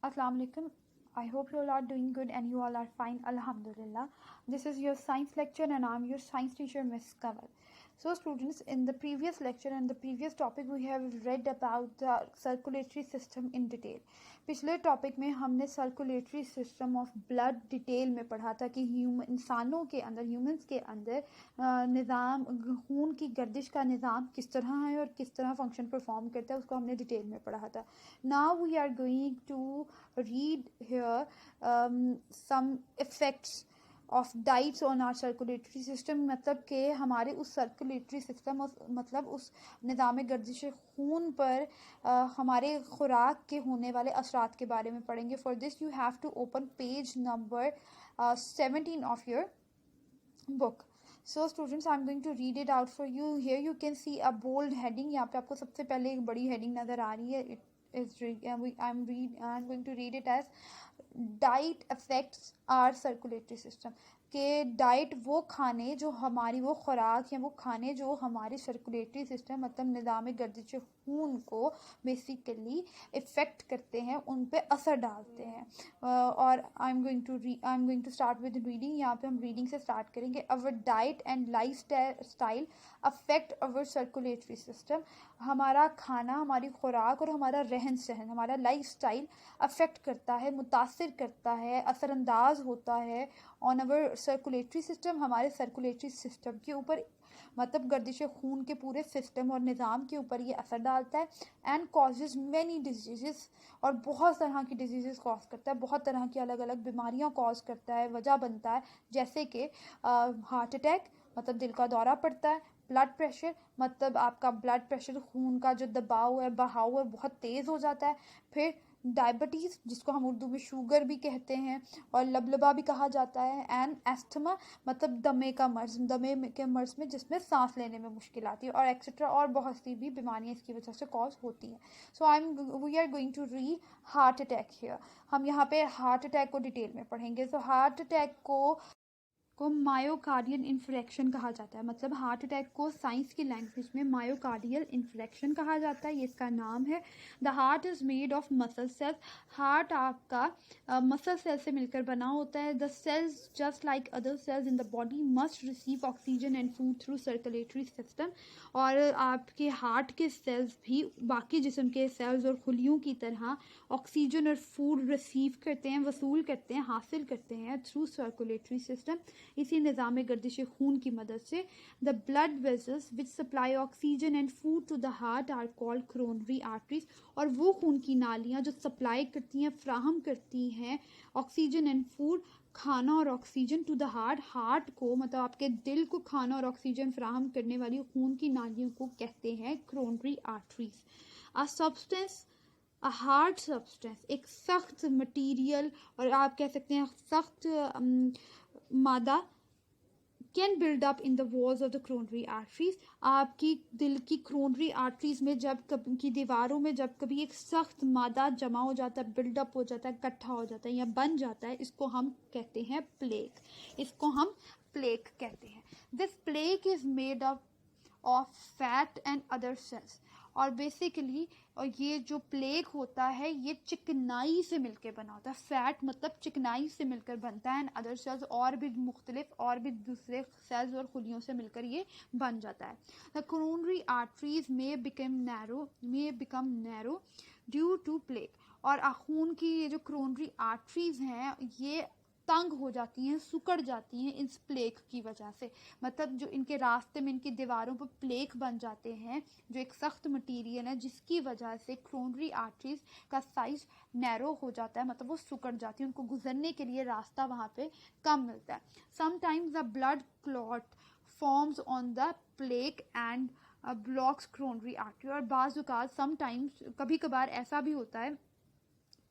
Assalamu alaikum. I hope you all are doing good and you all are fine. Alhamdulillah. This is your science lecture and I'm your science teacher, Miss Kamal. So, students, in the previous lecture and the previous topic, we have read about the circulatory system in detail. पिछले topic में हमने circulatory system of blood detail में पढ़ा था कि इंसानों के अंदर ह्यूमंस के अंदर निज़ाम खून की गर्दिश का निज़ाम किस तरह है और किस तरह फंक्शन परफॉर्म करता है, उसको हमने डिटेल में पढ़ा था. Now we are going to read here some effects of diets on our circulatory system. मतलब कि हमारे उस सर्कुलेटरी सिस्टम मतलब उस निज़ाम गर्दिश खून पर हमारे खुराक के होने वाले असरात के बारे में पढ़ेंगे. For this you have to open page number 17 of your book. So students, I'm going to read it out for you. Here you can see a bold heading. यहाँ पे आपको सबसे पहले एक बड़ी heading नज़र आ रही है. I'm going to read it as diet affects our circulatory system. कि डाइट वो खाने जो हमारी वो खुराक या वो खाने जो हमारे सर्कुलेटरी सिस्टम मतलब निज़ाम गर्दिश खून को बेसिकली इफ़ेक्ट करते हैं, उन पे असर डालते हैं. और I am going to start with reading. यहाँ पे हम रीडिंग से स्टार्ट करेंगे. Our diet and lifestyle affect our circulatory system. हमारा खाना, हमारी खुराक और हमारा रहन सहन, हमारा लाइफ स्टाइल अफेक्ट करता है, मुतासिर करता है, असरअंदाज होता है ऑन अवर सर्कुलेटरी सिस्टम, हमारे सर्कुलेटरी सिस्टम के ऊपर, मतलब गर्दिश खून के पूरे सिस्टम और निज़ाम के ऊपर ये असर डालता है. एंड कॉजेज मैनी डिजीज़, और बहुत तरह की डिजीज़ कॉज करता है, बहुत तरह की अलग अलग बीमारियां कॉज करता है, वजह बनता है. जैसे कि हार्ट अटैक मतलब दिल का दौरा पड़ता है. ब्लड प्रेशर मतलब आपका ब्लड प्रेशर, खून का जो दबाव है, बहाव है, बहुत तेज़ हो जाता है. फिर डायबिटीज़ जिसको हम उर्दू में शुगर भी कहते हैं और लबलबा भी कहा जाता है. एंड एस्थमा मतलब दमे के मर्ज में जिसमें सांस लेने में मुश्किल आती है, और एक्सेट्रा, और बहुत सी भी बीमारियां इसकी वजह से कॉज होती हैं. So we are going to read heart attack here. हम यहाँ पे हार्ट अटैक को डिटेल में पढ़ेंगे. सो हार्ट अटैक को मायोकार्डियल इन्फ्रेक्शन कहा जाता है. मतलब हार्ट अटैक को साइंस की लैंग्वेज में मायोकार्डियल इन्फ्रेक्शन कहा जाता है, ये इसका नाम है. The heart is made of muscle cells. Heart आपका मसल सेल से मिलकर बना होता है. The cells just like other sales in the body must receive oxygen and food through circulatory system. और आपके हार्ट के सेल्स भी बाकी जिस्म के सेल्स और खुलियों की तरह ऑक्सीजन और फूड रिसीव करते हैं, वसूल करते हैं, हासिल करते हैं थ्रू सर्कुलेटरी सिस्टम, इसी निज़ाम गर्दिश खून की मदद से. The blood vessels which supply oxygen and food to the heart are called coronary arteries. और वो खून की नालियाँ जो सप्लाई करती हैं, फ्राहम करती हैं ऑक्सीजन एंड फूड, खाना और ऑक्सीजन टू द हार्ट को, मतलब आपके दिल को खाना और ऑक्सीजन फ्राहम करने वाली खून की नालियों को कहते हैं coronary arteries. A hard substance एक सख्त मटीरियल, और आप कह सकते हैं सख्त मादा, can build up in the walls of the coronary arteries. आपकी दिल की कोरोनरी आर्टरीज में जब कभी की दीवारों में जब कभी एक सख्त मादा जमा हो जाता है, बिल्डअप हो जाता है, इकट्ठा हो जाता है या बन जाता है, इसको हम कहते हैं प्लेक. इसको हम प्लेक कहते हैं. This plaque is made up of fat and other sales. और बेसिकली ये जो प्लेक होता है ये चिकनाई से मिलकर बना होता है. फैट मतलब चिकनाई से मिलकर बनता है. एंड अदर सेल्स और भी मुख्तलिफ और भी दूसरे सेल्स और खुलियों से मिलकर ये बन जाता है. The coronary arteries may become narrow due to plaque. और खून की ये जो कोरोनरी आर्टरीज हैं ये तंग हो जाती हैं, सुकड़ जाती हैं इस प्लेक की वजह से. मतलब जो इनके रास्ते में, इनकी दीवारों पर प्लेक बन जाते हैं, जो एक सख्त मटेरियल है जिसकी वजह से कोरोनरी आर्टरीज का साइज नैरो हो जाता है, मतलब वो सुकड़ जाती है, उनको गुजरने के लिए रास्ता वहाँ पे कम मिलता है. Sometimes the blood clot forms on the plaque and blocks coronary artery. और बाज़ समटाइम्स कभी कभार ऐसा भी होता है,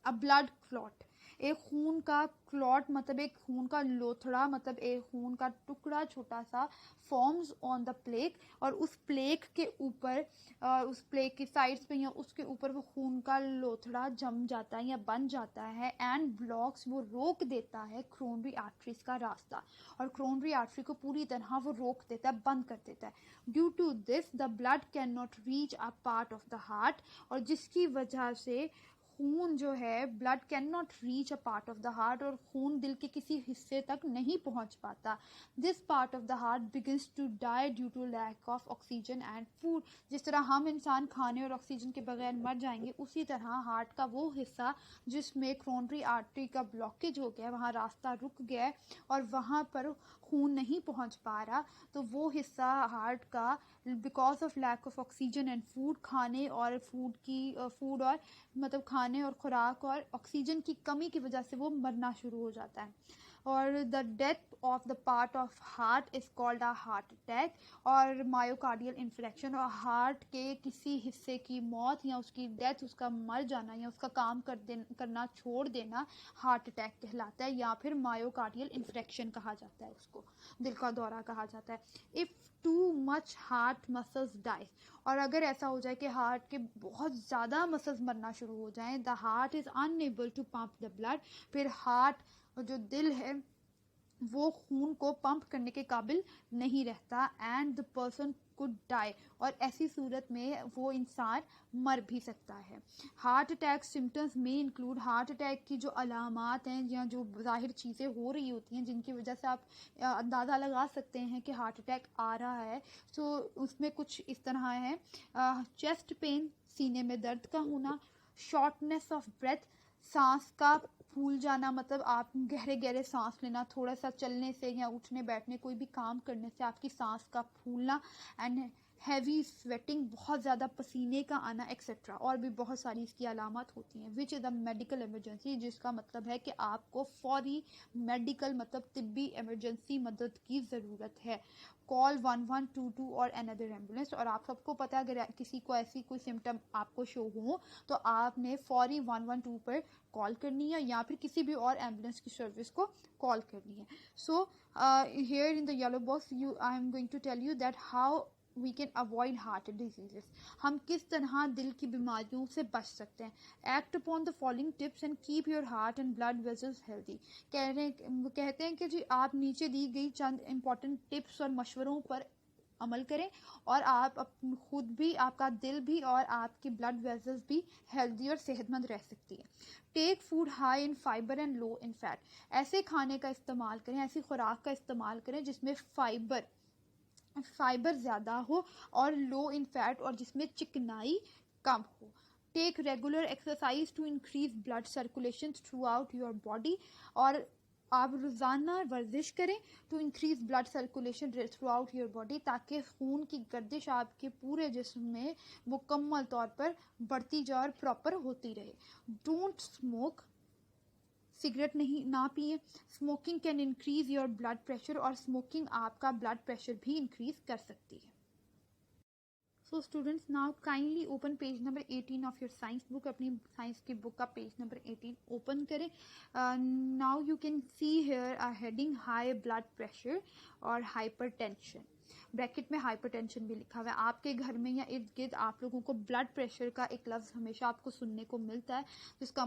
अ ब्लड क्लॉट एक खून का क्लॉट मतलब एक खून का लोथड़ा, मतलब एक खून का टुकड़ा छोटा सा फॉर्म्स ऑन द प्लेक. और उस प्लेक के ऊपर, उस प्लेक की साइड्स पे या उसके ऊपर वो खून का लोथड़ा जम जाता है या बन जाता है. एंड ब्लॉक्स वो रोक देता है कोरोनरी आर्टरीज का रास्ता, और कोरोनरी आर्टरी को पूरी तरह वो रोक देता है, बंद कर देता है. Due to this the blood can not reach a part of the heart. और जिसकी वजह से खून जो है, blood can not reach a part of the heart, और खून दिल के किसी हिस्से तक नहीं पहुंच पाता. This part of the heart begins to die due to lack of oxygen and food. जिस तरह हम इंसान खाने और ऑक्सीजन के बगैर मर जाएंगे, उसी तरह हार्ट का वो हिस्सा जिसमें कोरोनरी आर्टरी का ब्लॉकेज हो गया, वहाँ रास्ता रुक गया और वहाँ पर खून नहीं पहुंच पा रहा, तो वो हिस्सा हार्ट का because of lack of oxygen and food, खाने और फूड और मतलब खाने और खुराक और ऑक्सीजन की कमी की वजह से वो मरना शुरू हो जाता है. और the death of the part of heart is called a heart attack. और मायोकार्डियल इन्फ्रेक्शन और हार्ट के किसी हिस्से की मौत या उसकी डेथ, उसका मर जाना या उसका काम करना छोड़ देना हार्ट अटैक कहलाता है, या फिर मायोकार्डियल इन्फ्रेक्शन कहा जाता है, उसको दिल का दौरा कहा जाता है. If too much heart muscles die, और अगर ऐसा हो जाए कि हार्ट के बहुत ज़्यादा मसल्स मरना शुरू हो जाएं, the heart is unable to pump the blood, फिर हार्ट जो दिल है वो खून को पंप करने के काबिल नहीं रहता, and the person could die, और ऐसी सूरत में वो इंसान मर भी सकता है. हार्ट अटैक सिम्टम्स में इंक्लूड, हार्ट अटैक की जो अलामात हैं या जो ज़ाहिर चीज़ें हो रही होती हैं जिनकी वजह से आप अंदाज़ा लगा सकते हैं कि हार्ट अटैक आ रहा है, तो उसमें कुछ इस तरह है. चेस्ट पेन, सीने में दर्द का होना, शॉर्टनेस ऑफ ब्रेथ, सांस का फूल जाना, मतलब आप गहरे गहरे सांस लेना, थोड़ा सा चलने से या उठने बैठने कोई भी काम करने से आपकी सांस का फूलना, एंड हैवी स्वेटिंग, बहुत ज़्यादा पसीने का आना एक्सेट्रा, और भी बहुत सारी इसकी अलामत होती हैं. Which is a medical emergency, जिसका मतलब है कि आपको फौरी मेडिकल मतलब तिब्बी इमरजेंसी मदद की ज़रूरत है. कॉल 1122 और अनदर एम्बुलेंस. और आप सबको पता है अगर किसी को ऐसी कोई सिम्टम आपको शो हो तो आपने फौरी 112 पर कॉल करनी है या फिर किसी भी और एम्बुलेंस की सर्विस को कॉल करनी है. So here in the yellow box I am going to tell you that how we can avoid heart diseases. हम किस तरह दिल की बीमारियों से बच सकते हैं. Act upon the following tips and keep your heart and blood vessels healthy. कहते हैं कि जी आप नीचे दी गई चंद इंपॉर्टेंट टिप्स और मशवरों पर अमल करें और आप खुद भी, आपका दिल भी और आपकी ब्लड वेसल्स भी हेल्दी और सेहतमंद रह सकती है. Take food high in fibre and low in fat. ऐसे खाने का इस्तेमाल करें, ऐसी खुराक का इस्तेमाल करें जिसमें फाइबर ज़्यादा हो और लो इन फैट, और जिसमें चिकनाई कम हो. Take regular exercise to increase blood circulation throughout your body. और आप रोज़ाना वर्जिश करें to increase blood circulation throughout your body, ताकि खून की गर्दिश आपके पूरे जिस्म में मुकम्मल तौर पर बढ़ती जाए और प्रॉपर होती रहे. डोंट स्मोक, सिगरेट ना पिए. Smoking can increase your blood pressure, और स्मोकिंग आपका ब्लड प्रेशर भी इंक्रीज कर सकती है. So students, now kindly open page number 18 of your science book. अपनी साइंस की बुक का पेज नंबर 18 ओपन करें. Now you can see here a heading high blood pressure और hypertension. ब्रैकेट में हाइपरटेंशन भी लिखा हुआ है. आपके घर में या इर्द गिर्द आप लोगों को ब्लड प्रेशर का एक लफ्ज़ हमेशा आपको सुनने को मिलता है, जिसका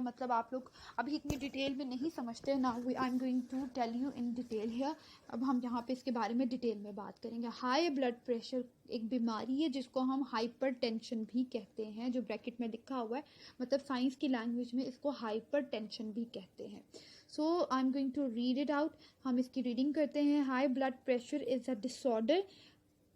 मतलब आप लोग अभी इतनी डिटेल में नहीं समझते. Now I am going to tell you in detail here. अब हम यहाँ पे इसके बारे में डिटेल में बात करेंगे. हाई ब्लड प्रेशर एक बीमारी है जिसको हम हाइपरटेंशन भी कहते हैं, जो ब्रैकेट में लिखा हुआ है, मतलब साइंस की लैंग्वेज में इसको हाइपरटेंशन भी कहते हैं. So I am going to read it out. हम इसकी रीडिंग करते हैं. High blood pressure is a disorder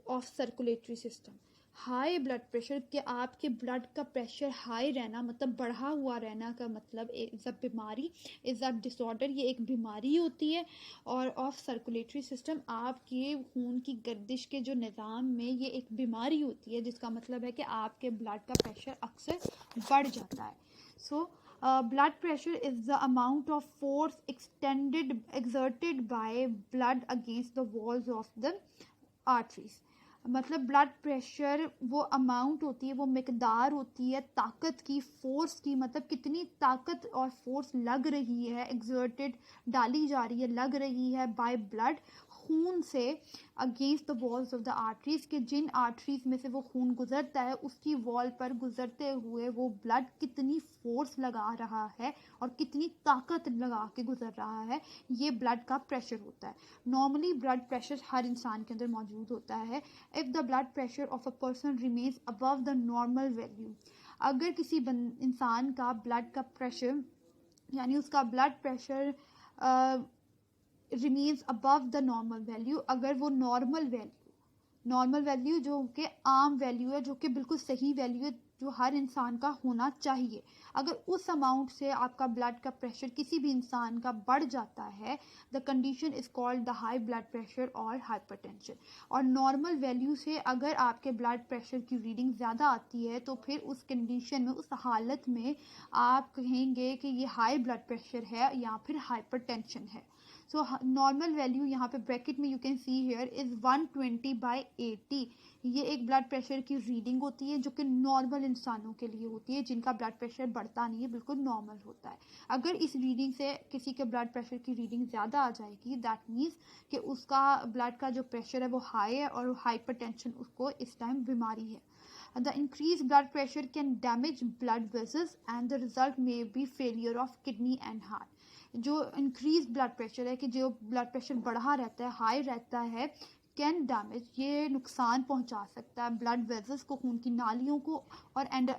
of circulatory system. High blood pressure के आपके ब्लड का प्रेशर हाई रहना, मतलब बढ़ा हुआ रहना का मतलब इज़ अ बीमारी, इज़ अ डिसऑर्डर, ये एक बीमारी होती है. और ऑफ सर्कुलेटरी सिस्टम, आपके खून की गर्दिश के जो निज़ाम में ये एक बीमारी होती है, जिसका मतलब है कि आपके ब्लड का प्रेशर अक्सर बढ़ जाता है. सो blood pressure is the amount of force exerted by blood against the walls of the arteries. मतलब ब्लड प्रेशर वो अमाउंट होती है, वो मिकदार होती है ताकत की, फोर्स की, मतलब कितनी ताकत और फोर्स लग रही है, एक्सर्टेड डाली जा रही है, लग रही है बाय ब्लड, खून से, against the walls of the arteries, के जिन आर्टरीज में से वो खून गुजरता है उसकी वॉल पर गुजरते हुए वो ब्लड कितनी फोर्स लगा रहा है और कितनी ताकत लगा के गुजर रहा है, ये ब्लड का प्रेशर होता है. नॉर्मली ब्लड प्रेशर हर इंसान के अंदर मौजूद होता है. If the blood pressure of a person remains above the normal value, अगर किसी इंसान का ब्लड का प्रेशर यानी उसका blood pressure remains above the normal value, अगर वो नॉर्मल वैल्यू जो कि आम वैल्यू है, जो कि बिल्कुल सही वैल्यू है, जो हर इंसान का होना चाहिए, अगर उस अमाउंट से आपका ब्लड का प्रेशर किसी भी इंसान का बढ़ जाता है, the condition is called the high blood pressure और हाइपरटेंशन। और नॉर्मल वैल्यू से अगर आपके ब्लड प्रेशर की रीडिंग ज़्यादा आती है तो फिर उस कंडीशन में, उस हालत में आप कहेंगे कि ये हाई ब्लड प्रेशर है या फिर हाइपरटेंशन है। सो नॉर्मल वैल्यू यहाँ पे ब्रैकेट में you can see here is 120/80। ये एक ब्लड प्रेशर की रीडिंग होती है जो कि नॉर्मल इंसानों के लिए होती है, जिनका ब्लड प्रेशर बढ़ता नहीं है, बिल्कुल नॉर्मल होता है। अगर इस रीडिंग से किसी के ब्लड प्रेशर की रीडिंग ज़्यादा आ जाएगी, दैट मीन्स कि उसका ब्लड का जो प्रेशर है वो हाई है और हाइपरटेंशन उसको इस टाइम बीमारी है। The increased blood pressure can damage blood vessels and the result may be failure of kidney and heart. जो इंक्रीज ब्लड प्रेशर है, कि जो ब्लड प्रेशर बढ़ा रहता है, हाई रहता है, कैन डैमेज, ये नुकसान पहुंचा सकता है ब्लड वेजल्स को, खून की नालियों को, और एंड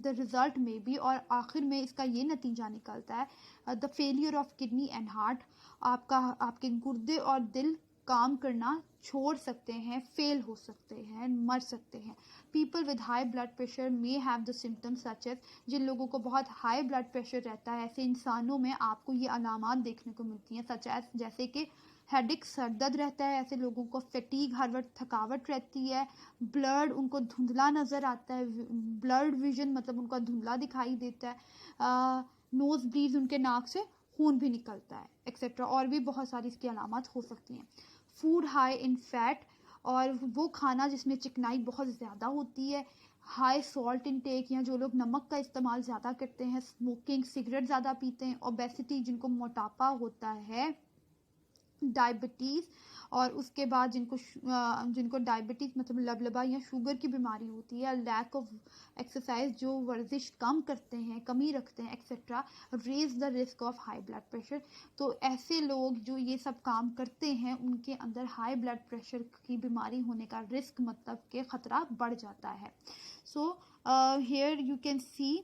द रिजल्ट में भी, और आखिर में इसका ये नतीजा निकलता है the failure of kidney and heart. आपके गुर्दे और दिल काम करना छोड़ सकते हैं, फेल हो सकते हैं, मर सकते हैं। People with high blood pressure may have the symptoms such as, जिन लोगों को बहुत हाई ब्लड प्रेशर रहता है, ऐसे इंसानों में आपको ये अलामात देखने को मिलती हैं, सच एज जैसे कि हेडिक, सर दर्द रहता है, ऐसे लोगों को फैटीग, हर वक्त थकावट रहती है, ब्लड उनको धुंधला नज़र आता है, ब्लड विजन मतलब उनका धुंधला दिखाई देता है, नोज ब्लीड, उनके नाक से खून भी निकलता है, एक्सेट्रा, और भी बहुत सारी इसकी अलामत हो सकती हैं। फूड हाई इन फैट, और वो खाना जिसमें चिकनाई बहुत ज़्यादा होती है, हाई सॉल्ट इनटेक, या जो लोग नमक का इस्तेमाल ज़्यादा करते हैं, स्मोकिंग, सिगरेट ज़्यादा पीते हैं, ओबेसिटी जिनको मोटापा होता है, डायबिटीज़, और उसके बाद जिनको डायबिटीज़ मतलब लबलबा या शुगर की बीमारी होती है, लैक ऑफ एक्सरसाइज, जो वर्जिश कम करते हैं, कमी रखते हैं, etcetera, raise the risk of high blood pressure. तो ऐसे लोग जो ये सब काम करते हैं, उनके अंदर हाई ब्लड प्रेशर की बीमारी होने का रिस्क मतलब के ख़तरा बढ़ जाता है। So here you can C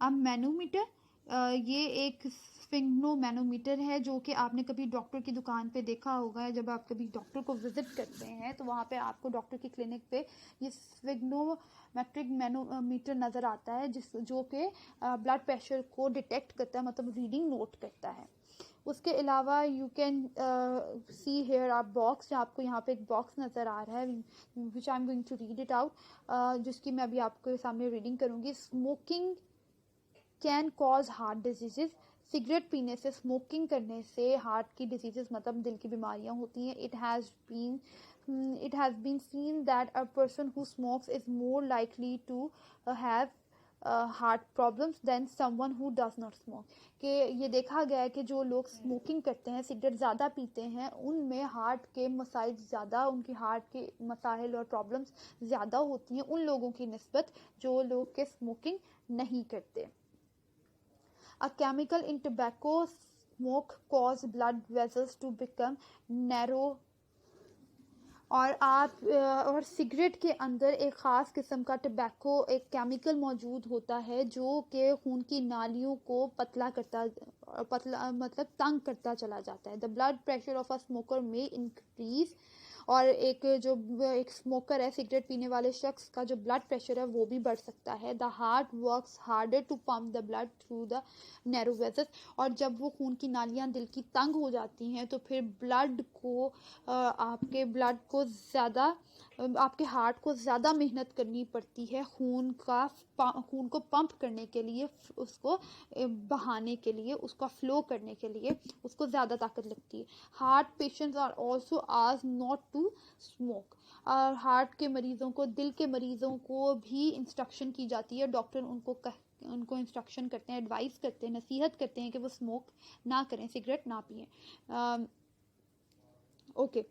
a manometer, ये एक स्फिग्नोमैनोमीटर है, जो कि आपने कभी डॉक्टर की दुकान पे देखा होगा। जब आप कभी डॉक्टर को विजिट करते हैं तो वहाँ पे आपको डॉक्टर की क्लिनिक पे ये स्फिग्नोमेट्रिक मैनोमीटर नज़र आता है, जो कि ब्लड प्रेशर को डिटेक्ट करता है, मतलब रीडिंग नोट करता है। उसके अलावा यू कैन सी हेयर आप बॉक्स, आपको यहाँ पे एक बॉक्स नज़र आ रहा है, which I am going to read it out, जिसकी मैं अभी आपके सामने रीडिंग करूँगी। Smoking can cause heart diseases, cigarette पीने से, स्मोकिंग करने से हार्ट की डिजीजेज मतलब दिल की बीमारियां होती हैं। It has been seen that a person who smokes is more likely to have heart problems than someone who does not smoke, कि ये देखा गया है कि जो लोग स्मोकिंग करते हैं, सिगरेट ज़्यादा पीते हैं, उनमें हार्ट के मसाइल ज़्यादा, उनकी हार्ट के मसाइल और प्रॉब्लम्स ज़्यादा होती हैं उन लोगों की निस्बत जो लोग के स्मोकिंग नहीं करते। A chemical in tobacco smoke cause blood vessels to become narrow, और सिगरेट के अंदर एक ख़ास किस्म का टबैको एक केमिकल मौजूद होता है जो कि खून की नालियों को पतला मतलब तंग करता चला जाता है। The blood pressure of a smoker में इंक्रीज, और एक स्मोकर है, सिगरेट पीने वाले शख्स का जो ब्लड प्रेशर है वो भी बढ़ सकता है। The heart works harder to pump the blood through the narrow vessels, और जब वो खून की नालियाँ दिल की तंग हो जाती हैं तो फिर आपके हार्ट को ज़्यादा मेहनत करनी पड़ती है खून को पंप करने के लिए, उसको बहाने के लिए, उसका फ्लो करने के लिए उसको ज़्यादा ताकत लगती है। Heart patients are also asked not to smoke, और हार्ट के मरीज़ों को, दिल के मरीज़ों को भी इंस्ट्रक्शन की जाती है, डॉक्टर उनको इंस्ट्रक्शन करते हैं, एडवाइस करते हैं, नसीहत करते हैं कि वो स्मोक ना करें, सिगरेट ना पिएं। Okay,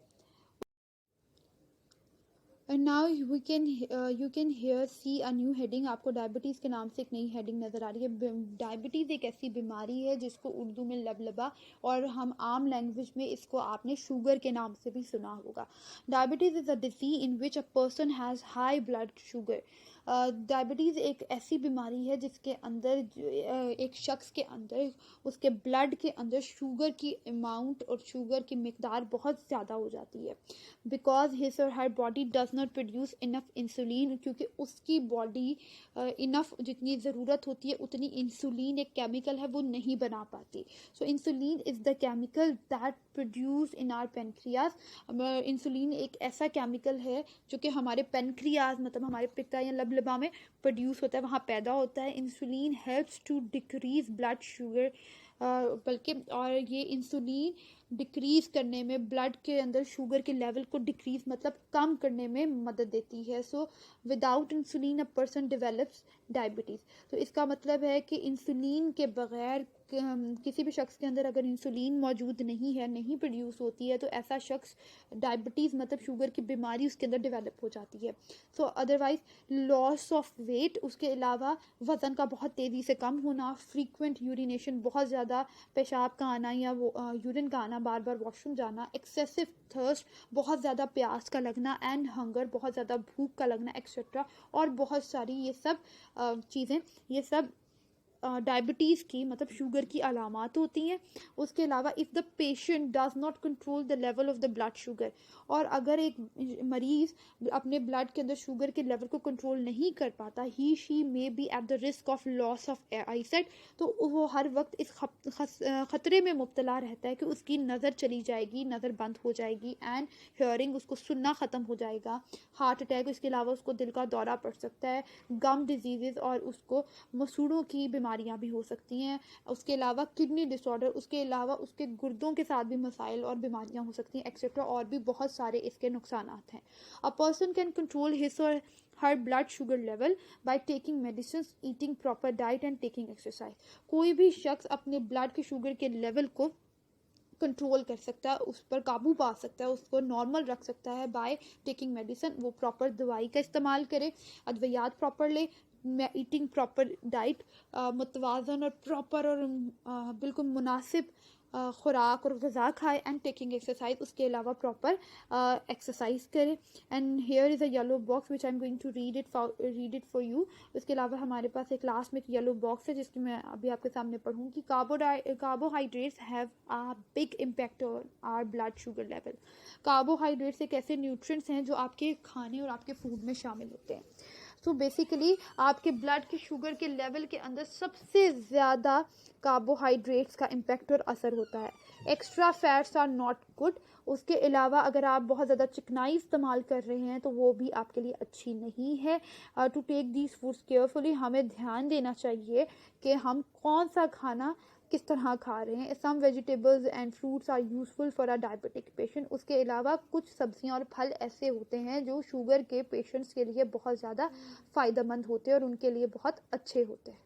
and now you can here see a new heading. आपको डायबिटीज़ के नाम से एक नई हेडिंग नज़र आ रही है। डायबिटीज़ एक ऐसी बीमारी है जिसको उर्दू में लबलबा, और हम आम लैंग्वेज में इसको आपने शुगर के नाम से भी सुना होगा। Diabetes is a disease in which a person has high blood sugar, diabetes एक ऐसी बीमारी है जिसके अंदर एक शख्स के अंदर उसके ब्लड के अंदर शुगर की अमाउंट और शुगर की मिकदार बहुत ज़्यादा हो जाती है, because his or her body does not produce enough insulin, क्योंकि उसकी बॉडी इनफ जितनी ज़रूरत होती है उतनी इंसुलिन एक केमिकल है वो नहीं बना पाती. So insulin is the chemical that produce in our pancreas. Insulin एक ऐसा केमिकल है जो कि हमारे पेनक्रियाज मतलब हमारे पित्ता या लबलबा में प्रोड्यूस होता है, वहाँ पैदा होता है. Insulin helps to decrease blood sugar, बल्कि और ये इंसुलिन डिक्रीज़ करने में ब्लड के अंदर शुगर के लेवल को डिक्रीज़ मतलब कम करने में मदद देती है. So without insulin a person develops diabetes. तो इसका मतलब है कि इंसुलिन के बगैर किसी भी शख्स के अंदर अगर इंसुलिन मौजूद नहीं है, नहीं प्रोड्यूस होती है, तो ऐसा शख्स डायबिटीज़ मतलब शुगर की बीमारी उसके अंदर डेवलप हो जाती है. So otherwise loss of weight, उसके अलावा वज़न का बहुत तेज़ी से कम होना, फ्रीक्वेंट यूरिनेशन बहुत ज़्यादा पेशाब का आना या वो यूरिन का आना, बार बार वॉशरूम जाना, एक्सेसिव थर्स्ट बहुत ज़्यादा प्यास का लगना, एंड हंगर बहुत ज़्यादा भूख का लगना एक्सेट्रा, और बहुत सारी ये सब चीज़ें ये सब डायबिटीज़ की मतलब शुगर की अलामात होती हैं. उसके अलावा if the patient does not control the level of the blood sugar, और अगर एक मरीज़ अपने ब्लड के अंदर शुगर के लेवल को कंट्रोल नहीं कर पाता, he she may be at the risk of loss of eyesight. तो वो हर वक्त इस ख़तरे में मुब्तला रहता है कि उसकी नज़र चली जाएगी, नज़र बंद हो जाएगी, एंड हेयरिंग उसको सुनना ख़त्म हो जाएगा, हार्ट अटैक, इसके अलावा उसको दिल का दौरा पड़ सकता है, गम डिजीज़, और उसको मसूड़ों की बीमारियां भी हो सकती हैं. उसके अलावा किडनी डिसऑर्डर, उसके अलावा उसके गुर्दों के साथ भी मसाइल और बीमारियां हो सकती हैं एक्सेट्रा, और भी बहुत सारे इसके नुकसानात हैं. A person can control his or her blood sugar level by taking medicine, eating proper diet and taking exercise. कोई भी शख्स अपने ब्लड के शुगर के लेवल को कंट्रोल कर सकता है, उस पर काबू पा सकता है, उसको नॉर्मल रख सकता है बाय टेकिंग मेडिसिन. वो प्रॉपर दवाई का इस्तेमाल करे, अद्वियात प्रॉपर ले, ईटिंग प्रॉपर डाइट, मुतवाज़न और प्रॉपर और बिल्कुल मुनासिब खुराक और ग़िज़ा खाए, एंड टेकिंग एक्सरसाइज, उसके अलावा प्रॉपर एक्सरसाइज करें. And here is a yellow box which I am going to read it for you. उसके अलावा हमारे पास एक लास्ट में एक येलो बॉक्स है जिसकी मैं अभी आपके सामने पढ़ूँगी. Carbohydrates have a big impact on our blood sugar level. Carbohydrates एक ऐसे न्यूट्रिएंट्स हैं जो आपके खाने और आपके फूड में शामिल होते हैं. सो बेसिकली आपके ब्लड के शुगर के लेवल के अंदर सबसे ज़्यादा कार्बोहाइड्रेट्स का इम्पैक्ट और असर होता है. Extra fats are not good. उसके अलावा अगर आप बहुत ज़्यादा चिकनाई इस्तेमाल कर रहे हैं तो वो भी आपके लिए अच्छी नहीं है. To take these foods carefully, हमें ध्यान देना चाहिए कि हम कौन सा खाना किस तरह खा रहे हैं. Some vegetables and fruits are useful for a diabetic patient. उसके अलावा कुछ सब्जियां और फल ऐसे होते हैं जो शुगर के पेशेंट्स के लिए बहुत ज़्यादा फ़ायदेमंद होते हैं और उनके लिए बहुत अच्छे होते हैं.